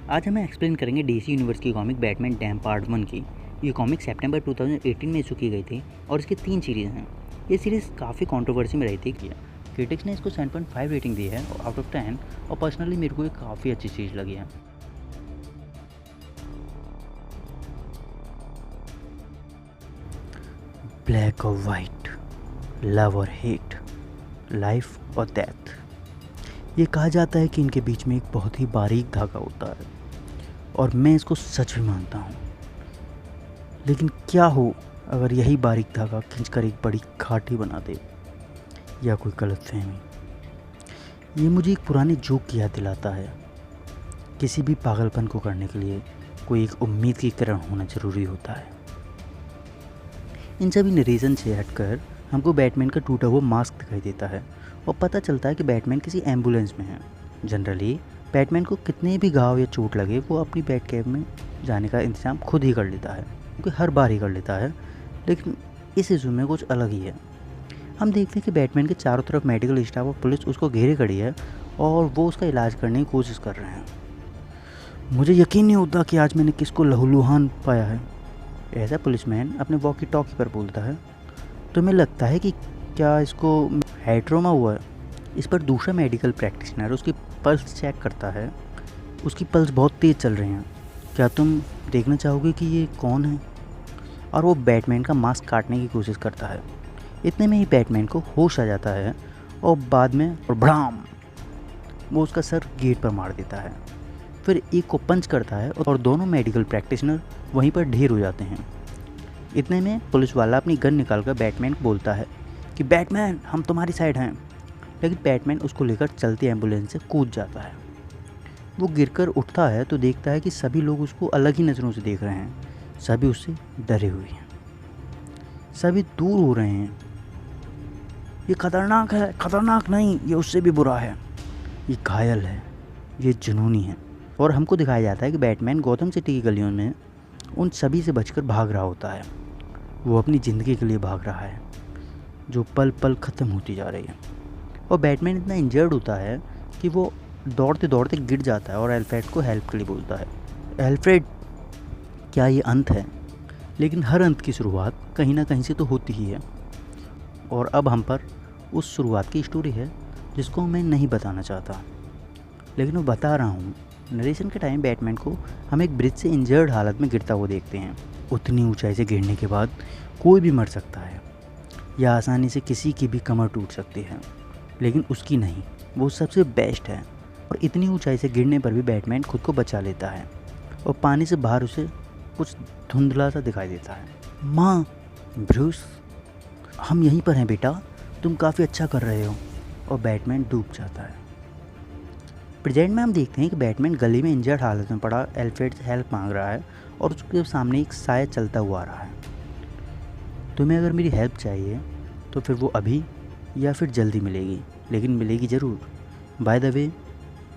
आज हमें एक्सप्लेन करेंगे डीसी यूनिवर्स की कॉमिक बैटमैन डैम पार्ट 1 की। ये कॉमिक सितंबर 2018 में इशू की गई थी और इसके 3 सीरीज़ हैं। ये सीरीज़ काफ़ी कंट्रोवर्सी में रही थी। क्रिटिक्स ने इसको 7.5 रेटिंग दी है आउट ऑफ 10 और पर्सनली मेरे को ये काफ़ी अच्छी चीज़ लगी है। ब्लैक और वाइट, लव और हेट, लाइफ और डेथ। ये कहा जाता है कि इनके बीच में एक बहुत ही बारीक धागा होता है और मैं इसको सच भी मानता हूँ। लेकिन क्या हो अगर यही बारीक धागा खींचकर एक बड़ी घाटी बना दे, या कोई गलतफहमी। ये मुझे एक पुराने जोक की याद दिलाता है। किसी भी पागलपन को करने के लिए कोई एक उम्मीद की किरण होना ज़रूरी होता है। इन सभी नरेशन से हटकर हमको बैटमैन का टूटा हुआ मास्क दिखाई देता है और पता चलता है कि बैटमैन किसी एम्बुलेंस में है। जनरली बैटमैन को कितने भी घाव या चोट लगे वो अपनी बैट कैब में जाने का इंतज़ाम खुद ही कर लेता है, क्योंकि हर बार ही कर लेता है। लेकिन इस इशू में कुछ अलग ही है। हम देखते हैं कि बैटमैन के चारों तरफ मेडिकल स्टाफ और पुलिस उसको घेरे खड़ी है और वो उसका इलाज करने की कोशिश कर रहे हैं। मुझे यकीन नहीं होता कि आज मैंने किसको लहूलुहान पाया है, ऐसा पुलिसमैन अपने वॉकी टॉकी पर बोलता है। तुम्हें लगता है कि क्या इसको हेड ट्रॉमा हुआ है? इस पर दूसरा मेडिकल प्रैक्टिशनर उसकी पल्स चेक करता है। उसकी पल्स बहुत तेज़ चल रही हैं। क्या तुम देखना चाहोगे कि ये कौन है? और वो बैटमैन का मास्क काटने की कोशिश करता है। इतने में ही बैटमैन को होश आ जाता है और बाद में और भड़ाम वो उसका सर गेट पर मार देता है। फिर एक को पंच करता है और दोनों मेडिकल प्रैक्टिशनर वहीं पर ढेर हो जाते हैं। इतने में पुलिस वाला अपनी गन निकालकर बैटमैन को बोलता है कि बैटमैन हम तुम्हारी साइड हैं। लेकिन बैटमैन उसको लेकर चलती एम्बुलेंस से कूद जाता है। वो गिरकर उठता है तो देखता है कि सभी लोग उसको अलग ही नज़रों से देख रहे हैं। सभी उससे डरे हुए हैं, सभी दूर हो रहे हैं। ये खतरनाक है, खतरनाक नहीं, ये उससे भी बुरा है, ये घायल है, ये जुनूनी है। और हमको दिखाया जाता है कि बैटमैन गौतम सिटी की गलियों में उन सभी से बचकर भाग रहा होता है। वो अपनी ज़िंदगी के लिए भाग रहा है जो पल पल ख़त्म होती जा रही है। और बैटमैन इतना इंजर्ड होता है कि वो दौड़ते दौड़ते गिर जाता है और एल्फ्रेड को हेल्प के लिए बोलता है। एल्फ्रेड, क्या ये अंत है? लेकिन हर अंत की शुरुआत कहीं ना कहीं से तो होती ही है। और अब हम पर उस शुरुआत की स्टोरी है जिसको मैं नहीं बताना चाहता, लेकिन वो बता रहा हूँ। नरेशन के टाइम बैटमैन को हम एक ब्रिज से इंजर्ड हालत में गिरता हुआ देखते हैं। उतनी ऊंचाई से गिरने के बाद कोई भी मर सकता है या आसानी से किसी की भी कमर टूट सकती है, लेकिन उसकी नहीं। वो सबसे बेस्ट है। और इतनी ऊंचाई से गिरने पर भी बैटमैन खुद को बचा लेता है और पानी से बाहर उसे कुछ धुंधला सा दिखाई देता है। माँ, ब्रूस, हम यहीं पर हैं बेटा, तुम काफ़ी अच्छा कर रहे हो। और बैटमैन डूब जाता है। प्रेजेंट में हम देखते हैं कि बैटमैन गली में इंजर्ड हालत में पड़ा एल्फ्रेड से हेल्प मांग रहा है और उसके सामने एक साया चलता हुआ आ रहा है। तुम्हें अगर मेरी हेल्प चाहिए तो फिर वो अभी या फिर जल्दी मिलेगी, लेकिन मिलेगी ज़रूर। बाय द वे,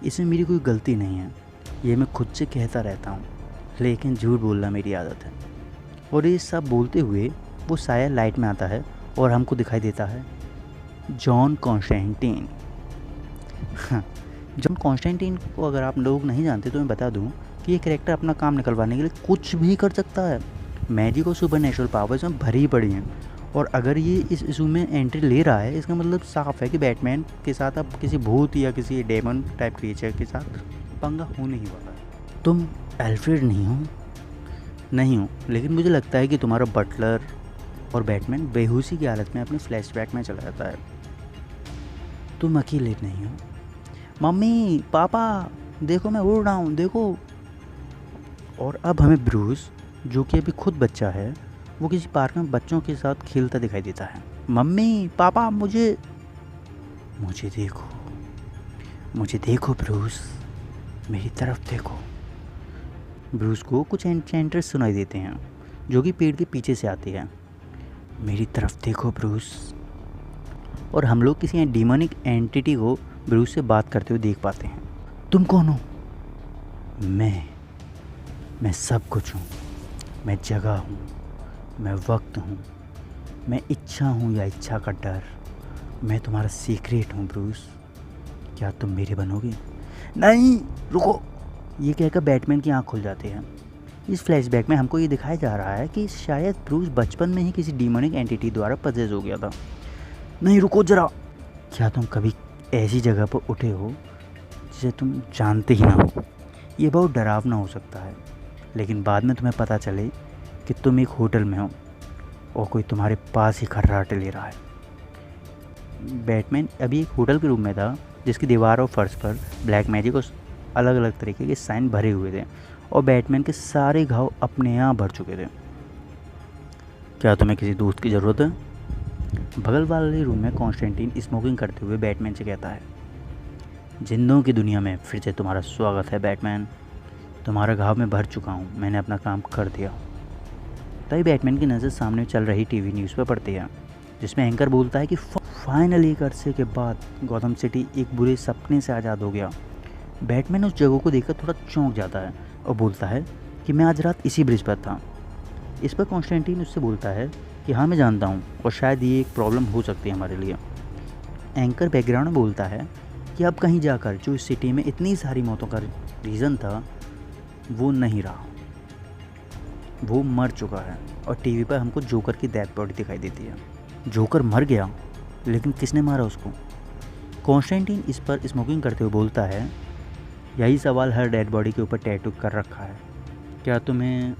इसमें मेरी कोई गलती नहीं है, ये मैं खुद से कहता रहता हूँ, लेकिन झूठ बोलना मेरी आदत है। और ये सब बोलते हुए वो साया लाइट में आता है और हमको दिखाई देता है जॉन कॉन्स्टेंटीन। जॉन कॉन्स्टेंटीन को अगर आप लोग नहीं जानते तो मैं बता दूं कि ये कैरेक्टर अपना काम निकलवाने के लिए कुछ भी कर सकता है। मैजिक और सुपर नेचुरल पावर्स में भरी पड़ी हैं। और अगर ये इस इशू में एंट्री ले रहा है, इसका मतलब साफ है कि बैटमैन के साथ अब किसी भूत या किसी डेमन टाइप क्रिएचर के साथ पंगा होने ही वाला है। तुम एल्फ्रेड नहीं हो? नहीं हो, लेकिन मुझे लगता है कि तुम्हारा बटलर और बैटमैन बेहोशी की हालत में अपने फ्लैशबैक में चला जाता है। तुम अकेले नहीं हो। मम्मी, पापा, देखो मैं उड़ रहा हूँ, देखो। और अब हमें ब्रूस, जो कि अभी खुद बच्चा है, वो किसी पार्क में बच्चों के साथ खेलता दिखाई देता है। मम्मी, पापा, मुझे देखो, मुझे देखो ब्रूस, मेरी तरफ देखो। ब्रूस को कुछ एन्चेंटर्स सुनाई देते हैं जो कि पेड़ के पीछे से आती है। मेरी तरफ देखो ब्रूस। और हम लोग किसी डीमोनिक एंटिटी को ब्रूस से बात करते हुए देख पाते हैं। तुम कौन हो? मैं सब कुछ हूँ। मैं जगह हूँ, मैं वक्त हूँ, मैं इच्छा हूँ या इच्छा का डर। मैं तुम्हारा सीक्रेट हूँ ब्रूस। क्या तुम मेरे बनोगे? नहीं, रुको, ये कहकर बैटमैन की आँख खुल जाती है। इस फ्लैशबैक में हमको ये दिखाया जा रहा है कि शायद ब्रूस बचपन में ही किसी डीमोनिक एंटिटी द्वारा पजेस हो गया था। नहीं रुको जरा, क्या तुम कभी ऐसी जगह पर उठे हो जिसे तुम जानते ही ना हो? ये बहुत डरावना हो सकता है, लेकिन बाद में तुम्हें पता चले कि तुम एक होटल में हो और कोई तुम्हारे पास ही खर्राटे ले रहा है। बैटमैन अभी एक होटल के रूम में था जिसकी दीवार और फर्श पर ब्लैक मैजिक और अलग अलग तरीके के साइन भरे हुए थे और बैटमैन के सारे घाव अपने आप भर चुके थे। क्या तुम्हें किसी दोस्त की ज़रूरत है? बगल वाले रूम में कॉन्स्टेंटीन स्मोकिंग करते हुए बैटमैन से कहता है, जिंदों की दुनिया में फिर से तुम्हारा स्वागत है बैटमैन। तुम्हारा घाव में भर चुका हूँ, मैंने अपना काम कर दिया। तभी बैटमैन की नज़र सामने चल रही टीवी न्यूज़ पर पड़ती है, जिसमें एंकर बोलता है कि फाइनली एक अरसे के बाद गॉथम सिटी एक बुरे सपने से आज़ाद हो गया। बैटमैन उस जगह को देखकर थोड़ा चौंक जाता है और बोलता है कि मैं आज रात इसी ब्रिज पर था। इस पर कॉन्स्टेंटीन उससे बोलता है कि हाँ मैं जानता हूँ और शायद ये एक प्रॉब्लम हो सकती है हमारे लिए। एंकर बैकग्राउंड में बोलता है कि अब कहीं जाकर जो इस सिटी में इतनी सारी मौतों का रीज़न था वो नहीं रहा, वो मर चुका है। और टीवी पर हमको जोकर की डेड बॉडी दिखाई देती है। जोकर मर गया, लेकिन किसने मारा उसको? कॉन्स्टेंटीन इस पर स्मोकिंग करते हुए बोलता है, यही सवाल हर डेड बॉडी के ऊपर टैटू कर रखा है, क्या तुम्हें?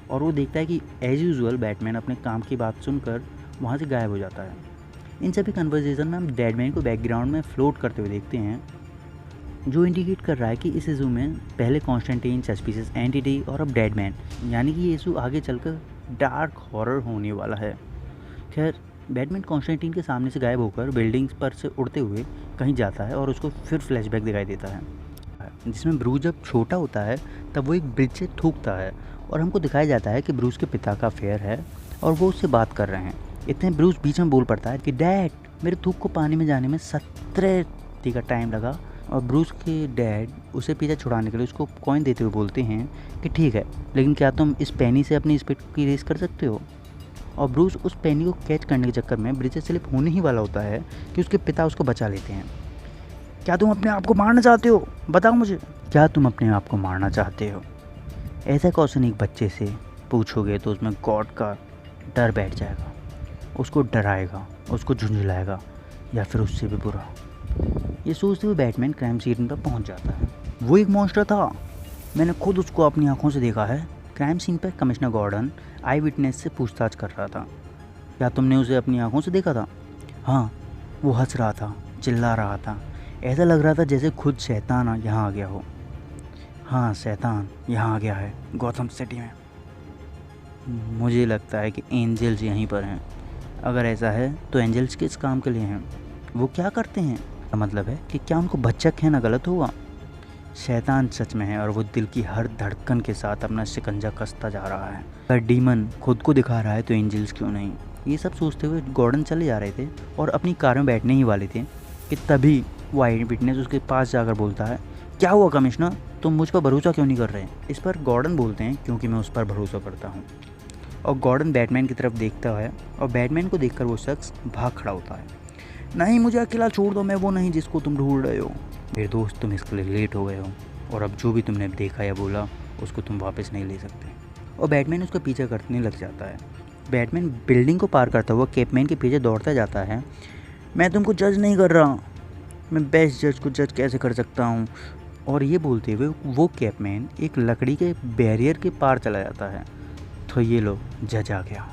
और वो देखता है कि एज यूजुअल बैटमैन अपने काम की बात सुनकर वहाँ से गायब हो जाता है। इन सभी कन्वर्सेशन में हम डेडमैन को बैकग्राउंड में फ्लोट करते हुए देखते हैं, जो इंडिकेट कर रहा है कि इस इशू में पहले कॉन्स्टेंटीन, सस्पिशियस एंटिटी और अब डेडमैन, यानी कि ये इशू आगे चलकर डार्क हॉरर होने वाला है। खैर, बैटमैन कॉन्स्टेंटीन के सामने से गायब होकर बिल्डिंग्स पर से उड़ते हुए कहीं जाता है और उसको फिर फ्लैशबैक दिखाई देता है, जिसमें ब्रूस जब छोटा होता है तब वो एक ब्रिज से थूकता है और हमको दिखाया जाता है कि ब्रूस के पिता का अफेयर है और वो उससे बात कर रहे हैं। इतने ब्रूस बीच में बोल पड़ता है कि डैड, मेरे थूक को पानी में जाने में 17 का टाइम लगा। और ब्रूस के डैड उसे पीछा छुड़ाने के लिए उसको कॉइन देते हुए बोलते हैं कि ठीक है, लेकिन क्या तुम इस पेनी से अपनी स्पीड की रेस कर सकते हो? और ब्रूस उस पेनी को कैच करने के चक्कर में ब्रिज से स्लिप होने ही वाला होता है कि उसके पिता उसको बचा लेते हैं। क्या तुम अपने आप को मारना चाहते हो? बताओ मुझे, क्या तुम अपने आप को मारना चाहते हो? ऐसा क्वेश्चन एक बच्चे से पूछोगे तो उसमें गॉड का डर बैठ जाएगा, उसको डराएगा, उसको झुंझलाएगा, या फिर उससे भी बुरा। ये सोचते हुए बैटमैन क्राइम सीन पर पहुंच जाता है। वो एक मॉन्स्टर था, मैंने खुद उसको अपनी आंखों से देखा है। क्राइम सीन पर कमिश्नर गॉर्डन आई विटनेस से पूछताछ कर रहा था। क्या तुमने उसे अपनी आंखों से देखा था? हाँ, वो हंस रहा था, चिल्ला रहा था, ऐसा लग रहा था जैसे खुद शैतान यहाँ आ गया हो। हाँ, शैतान यहाँ आ गया है गॉथम सिटी में। मुझे लगता है कि एंजल्स यहीं पर हैं। अगर ऐसा है तो एंजल्स किस काम के लिए हैं? वो क्या करते हैं? मतलब है कि क्या उनको बच्चा कहना गलत हुआ? शैतान सच में है और वो दिल की हर धड़कन के साथ अपना शिकंजा कसता जा रहा है। अगर डीमन खुद को दिखा रहा है तो एंजल्स क्यों नहीं? ये सब सोचते हुए गॉर्डन चले जा रहे थे और अपनी कार में बैठने ही वाले थे कि तभी वो आई विटनेस उसके पास जाकर बोलता है, क्या हुआ कमिश्नर, तुम मुझ पर भरोसा क्यों नहीं कर रहे? इस पर गॉर्डन बोलते हैं, क्योंकि मैं उस पर भरोसा करता हूँ। और गॉर्डन बैटमैन की तरफ देखता है और बैटमैन को देखकर वो शख्स भाग खड़ा होता है। नहीं, मुझे अकेला छोड़ दो, मैं वो नहीं जिसको तुम ढूंढ रहे हो। मेरे दोस्त, तुम इसके लिए लेट हो गए हो और अब जो भी तुमने देखा या बोला उसको तुम वापस नहीं ले सकते। और बैटमैन उसका पीछा करने लग जाता है। बैटमैन बिल्डिंग को पार करता हुआ कैपमैन के पीछे दौड़ता जाता है। मैं तुमको जज नहीं कर रहा, मैं बेस्ट जज को जज कैसे कर सकता हूँ? और ये बोलते हुए वो कैपमैन एक लकड़ी के बैरियर के पार चला जाता है। तो ये लो, जज आ गया।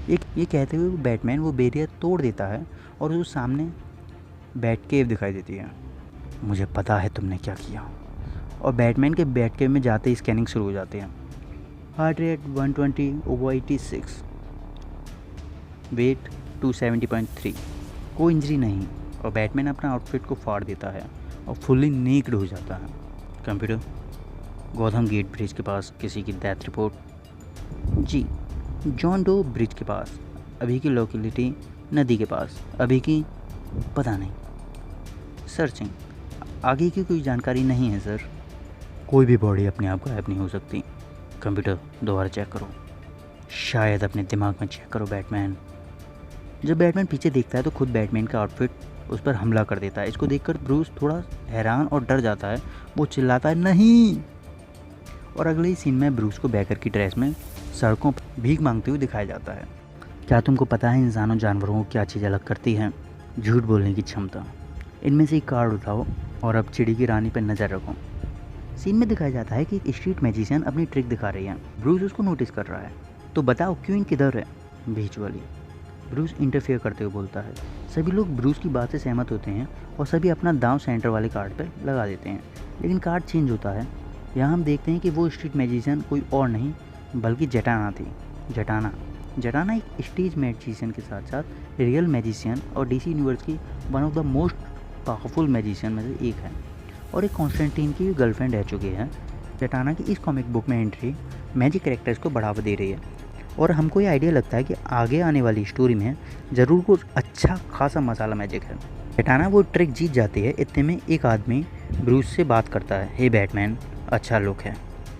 ये कहते हुए बैटमैन वो बैरियर तोड़ देता है और उस सामने बैट केव दिखाई देती है। मुझे पता है तुमने क्या किया। और बैटमैन के बैट केव में जाते ही स्कैनिंग शुरू हो जाती है। हार्ट रेट 120/86, वेट 270.3, कोई इंजरी नहीं। और बैटमैन अपना आउटफिट को फाड़ देता है और फुल्ली नेक्ड हो जाता है। कंप्यूटर, गॉथम गेट ब्रिज के पास किसी की डेथ रिपोर्ट? जी, जॉन डो ब्रिज के पास, अभी की लोकेलिटी नदी के पास, अभी की पता नहीं, सर्चिंग, आगे की कोई जानकारी नहीं है सर। कोई भी बॉडी अपने आप गायब नहीं हो सकती। कंप्यूटर, दोबारा चेक करो, शायद अपने दिमाग में चेक करो बैटमैन। जब बैटमैन पीछे देखता है तो खुद बैटमैन का आउटफिट उस पर हमला कर देता है। इसको देखकर ब्रूस थोड़ा हैरान और डर जाता है। वो चिल्लाता है नहीं, और अगले ही सीन में ब्रूस को बैकर की ड्रेस में सड़कों पर भीख मांगते हुए दिखाया जाता है। क्या तुमको पता है इंसानों जानवरों को क्या चीज़ अलग करती है? झूठ बोलने की क्षमता। इनमें से एक कार्ड उठाओ और अब चिड़ी की रानी पर नज़र रखो। सीन में दिखाया जाता है कि एक स्ट्रीट मैजिशियन अपनी ट्रिक दिखा रही है। ब्रूस उसको नोटिस कर रहा है। तो बताओ क्यों किधर है? बीच वाली। ब्रूस इंटरफेयर करते हुए बोलता है। सभी लोग ब्रूस की बात से सहमत होते हैं और सभी अपना दांव सेंटर वाले कार्ड पर लगा देते हैं, लेकिन कार्ड चेंज होता है। यहाँ हम देखते हैं कि वो स्ट्रीट मैजिशियन कोई और नहीं बल्कि जटाना थी। जटाना एक स्टेज मैजिशियन के साथ साथ रियल मैजिशियन और डीसी यूनिवर्स की one of the most powerful magician में से एक है और एक कॉन्स्टेंटीन की गर्लफ्रेंड रह चुकी है। जटाना की इस कॉमिक बुक में एंट्री मैजिक कैरेक्टर्स को बढ़ावा दे रही है और हमको ये आइडिया लगता है कि आगे आने वाली स्टोरी में ज़रूर कुछ अच्छा खासा मसाला मैजिक है। जटाना वो ट्रिक जीत जाती है। इतने में एक आदमी ब्रूस से बात करता है। हे बैटमैन, अच्छा लुक है।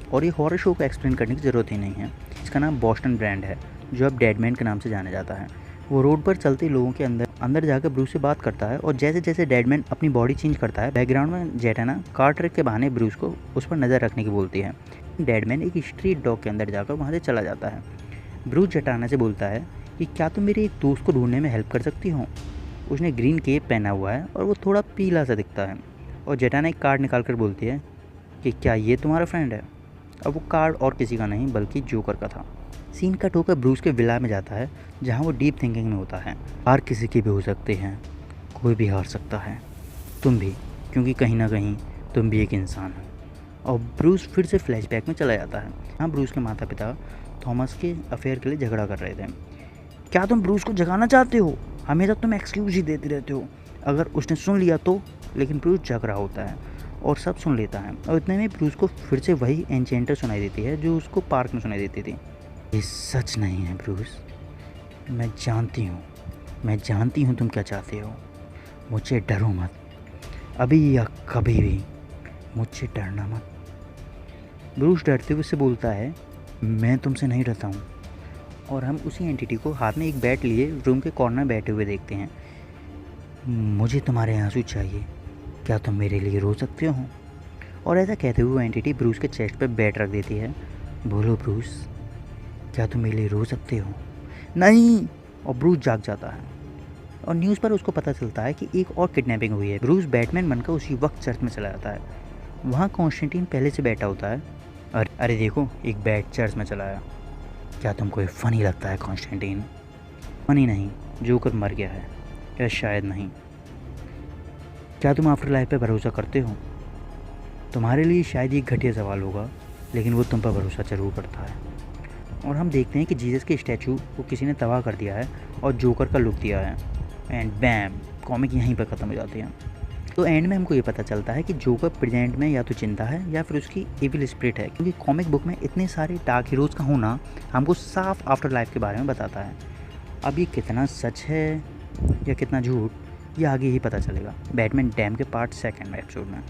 और ये हॉरर शो को एक्सप्लेन करने की ज़रूरत ही नहीं है। इसका नाम बॉस्टन ब्रांड है जो अब डेडमैन के नाम से जाना जाता है। वो रोड पर चलते लोगों के अंदर जाकर ब्रूस से बात करता है और जैसे जैसे डेडमैन अपनी बॉडी चेंज करता है, बैकग्राउंड में जटाना कार ट्रक के बहाने ब्रूस को उस पर नज़र रखने की बोलती है। डेडमैन एक स्ट्रीट डॉग के अंदर जाकर वहाँ से चला जाता है। ब्रूस जटाना से बोलता है कि क्या तुम मेरे एक दोस्त को ढूंढने में हेल्प कर सकती हो? उसने ग्रीन केप पहना हुआ है और वो थोड़ा पीला सा दिखता है। और जटाना एक कार्ड निकाल कर बोलती है कि क्या ये तुम्हारा फ्रेंड है? अब वो कार्ड और किसी का नहीं बल्कि जोकर का था। सीन कट होकर ब्रूस के विला में जाता है जहाँ वो डीप थिंकिंग में होता है। हार किसी की भी हो सकती है, कोई भी हार सकता है, तुम भी, क्योंकि कहीं ना कहीं तुम भी एक इंसान हो। और ब्रूस फिर से फ्लैशबैक में चला जाता है। हाँ, ब्रूस के माता पिता थॉमस के अफेयर के लिए झगड़ा कर रहे थे। क्या तुम ब्रूस को जगाना चाहते हो? हमेशा तुम एक्सक्यूज ही देते रहते हो। अगर उसने सुन लिया तो? लेकिन ब्रूस जग रहा होता है और सब सुन लेता है। और इतने में ब्रूस को फिर से वही एन्चेंटर सुनाई देती है जो उसको पार्क में सुनाई देती थी। ये सच नहीं है ब्रूस, मैं जानती हूँ तुम क्या चाहते हो। मुझे डरो मत, अभी या कभी भी मुझसे डरना मत। ब्रूस डरते हुए से बोलता है, मैं तुमसे नहीं डरता हूँ। और हम उसी एंटिटी को हाथ में एक बैट लिए रूम के कॉर्नर में बैठे हुए देखते हैं। मुझे तुम्हारे आंसू चाहिए, क्या तुम मेरे लिए रो सकते हो? और ऐसा कहते हुए वो एंटिटी ब्रूस के चेस्ट पर बैट रख देती है। बोलो ब्रूस, क्या तुम मेरे लिए रो सकते हो? नहीं। और ब्रूस जाग जाता है और न्यूज़ पर उसको पता चलता है कि एक और किडनैपिंग हुई है। ब्रूस बैटमैन बनकर उसी वक्त चर्च में चला जाता है। वहाँ कॉन्स्टेंटीन पहले से बैठा होता है। अरे देखो, एक बैट चर्च में चला आया। क्या तुमको ये फ़नी लगता है कॉन्स्टेंटीन? फ़नी नहीं, जोकर मर गया है, या शायद नहीं। क्या तुम आफ्टर लाइफ पे भरोसा करते हो? तुम्हारे लिए शायद ये घटिया सवाल होगा, लेकिन वो तुम पर भरोसा ज़रूर करता है। और हम देखते हैं कि जीसस के स्टैचू को किसी ने तबाह कर दिया है और जोकर का लुक दिया है। एंड बैम, कॉमिक यहीं पर ख़त्म हो जाती है। तो एंड में हमको ये पता चलता है कि जोकर प्रेजेंट में या तो चिंता है या फिर उसकी इविल स्पिरिट है, क्योंकि कॉमिक बुक में इतने सारे डार्क हीरोज़ का होना हमको साफ आफ्टर लाइफ के बारे में बताता है। अब ये कितना सच है या कितना झूठ, ये आगे ही पता चलेगा बैटमैन डैम के पार्ट 2 एपिसोड में।